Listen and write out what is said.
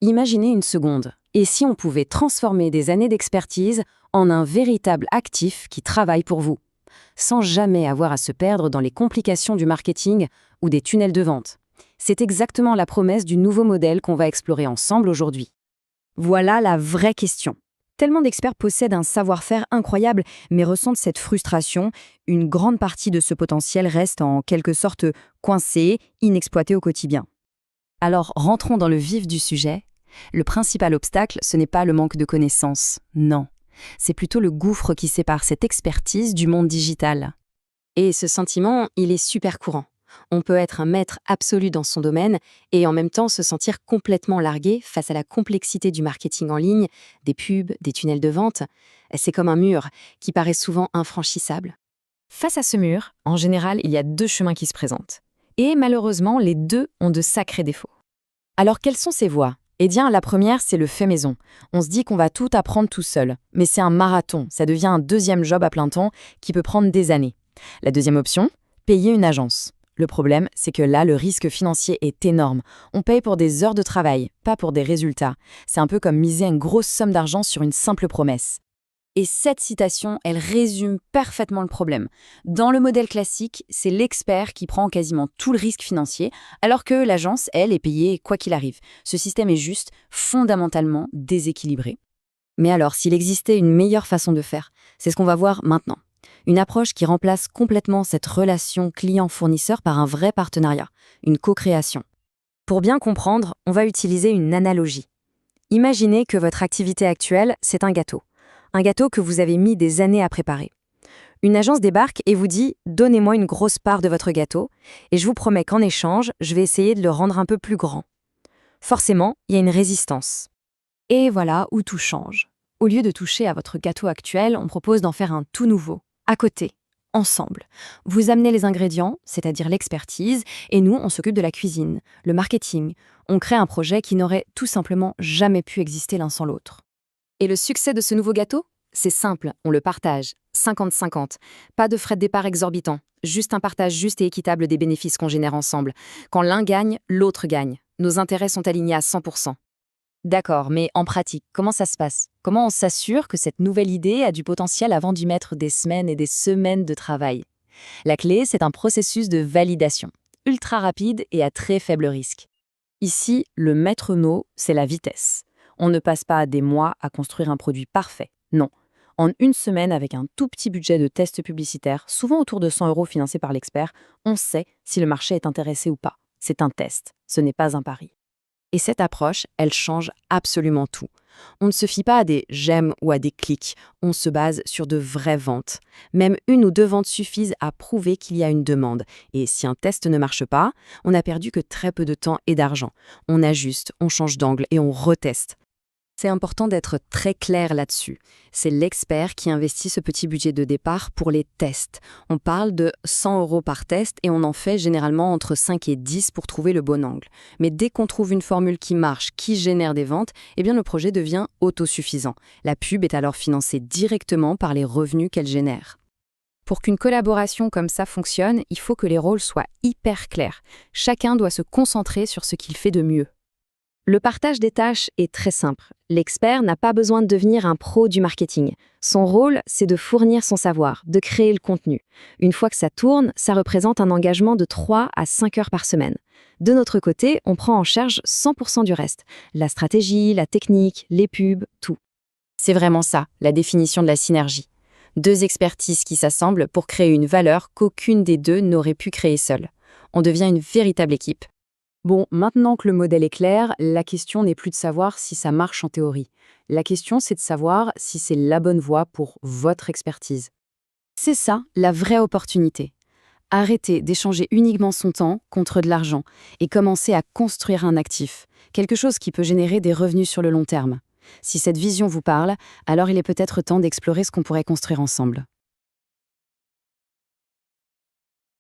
Imaginez une seconde, et si on pouvait transformer des années d'expertise en un véritable actif qui travaille pour vous, sans jamais avoir à se perdre dans les complications du marketing ou des tunnels de vente. C'est exactement la promesse du nouveau modèle qu'on va explorer ensemble aujourd'hui. Voilà la vraie question. Tellement d'experts possèdent un savoir-faire incroyable, mais ressentent cette frustration. Une grande partie de ce potentiel reste en quelque sorte coincé, inexploité au quotidien. Alors rentrons dans le vif du sujet. Le principal obstacle, ce n'est pas le manque de connaissances, non. C'est plutôt le gouffre qui sépare cette expertise du monde digital. Et ce sentiment, il est super courant. On peut être un maître absolu dans son domaine et en même temps se sentir complètement largué face à la complexité du marketing en ligne, des pubs, des tunnels de vente. C'est comme un mur qui paraît souvent infranchissable. Face à ce mur, en général, il y a deux chemins qui se présentent. Et malheureusement, les deux ont de sacrés défauts. Alors, quelles sont ces voies ? Eh bien, la première, c'est le fait maison. On se dit qu'on va tout apprendre tout seul. Mais c'est un marathon, ça devient un deuxième job à plein temps qui peut prendre des années. La deuxième option, payer une agence. Le problème, c'est que là, le risque financier est énorme. On paye pour des heures de travail, pas pour des résultats. C'est un peu comme miser une grosse somme d'argent sur une simple promesse. Et cette citation, elle résume parfaitement le problème. Dans le modèle classique, c'est l'expert qui prend quasiment tout le risque financier, alors que l'agence, elle, est payée quoi qu'il arrive. Ce système est juste fondamentalement déséquilibré. Mais alors, s'il existait une meilleure façon de faire, c'est ce qu'on va voir maintenant. Une approche qui remplace complètement cette relation client-fournisseur par un vrai partenariat, une co-création. Pour bien comprendre, on va utiliser une analogie. Imaginez que votre activité actuelle, c'est un gâteau. Un gâteau que vous avez mis des années à préparer. Une agence débarque et vous dit « Donnez-moi une grosse part de votre gâteau et je vous promets qu'en échange, je vais essayer de le rendre un peu plus grand. » Forcément, il y a une résistance. Et voilà où tout change. Au lieu de toucher à votre gâteau actuel, on propose d'en faire un tout nouveau, à côté, ensemble. Vous amenez les ingrédients, c'est-à-dire l'expertise, et nous, on s'occupe de la cuisine, le marketing. On crée un projet qui n'aurait tout simplement jamais pu exister l'un sans l'autre. Et le succès de ce nouveau gâteau ? C'est simple, on le partage, 50-50. Pas de frais de départ exorbitants, juste un partage juste et équitable des bénéfices qu'on génère ensemble. Quand l'un gagne, l'autre gagne. Nos intérêts sont alignés à 100%. D'accord, mais en pratique, comment ça se passe ? Comment on s'assure que cette nouvelle idée a du potentiel avant d'y mettre des semaines et des semaines de travail ? La clé, c'est un processus de validation, ultra rapide et à très faible risque. Ici, le maître mot, c'est la vitesse. On ne passe pas des mois à construire un produit parfait. Non. En une semaine, avec un tout petit budget de test publicitaire, souvent autour de 100 € financé par l'expert, on sait si le marché est intéressé ou pas. C'est un test, ce n'est pas un pari. Et cette approche, elle change absolument tout. On ne se fie pas à des j'aime ou à des clics, on se base sur de vraies ventes. Même une ou deux ventes suffisent à prouver qu'il y a une demande. Et si un test ne marche pas, on n'a perdu que très peu de temps et d'argent. On ajuste, on change d'angle et on reteste. C'est important d'être très clair là-dessus. C'est l'expert qui investit ce petit budget de départ pour les tests. On parle de 100 € par test et on en fait généralement entre 5 et 10 pour trouver le bon angle. Mais dès qu'on trouve une formule qui marche, qui génère des ventes, eh bien le projet devient autosuffisant. La pub est alors financée directement par les revenus qu'elle génère. Pour qu'une collaboration comme ça fonctionne, il faut que les rôles soient hyper clairs. Chacun doit se concentrer sur ce qu'il fait de mieux. Le partage des tâches est très simple. L'expert n'a pas besoin de devenir un pro du marketing. Son rôle, c'est de fournir son savoir, de créer le contenu. Une fois que ça tourne, ça représente un engagement de 3 à 5 heures par semaine. De notre côté, on prend en charge 100% du reste. La stratégie, la technique, les pubs, tout. C'est vraiment ça, la définition de la synergie. Deux expertises qui s'assemblent pour créer une valeur qu'aucune des deux n'aurait pu créer seule. On devient une véritable équipe. Bon, maintenant que le modèle est clair, la question n'est plus de savoir si ça marche en théorie. La question, c'est de savoir si c'est la bonne voie pour votre expertise. C'est ça, la vraie opportunité. Arrêter d'échanger uniquement son temps contre de l'argent et commencer à construire un actif, quelque chose qui peut générer des revenus sur le long terme. Si cette vision vous parle, alors il est peut-être temps d'explorer ce qu'on pourrait construire ensemble.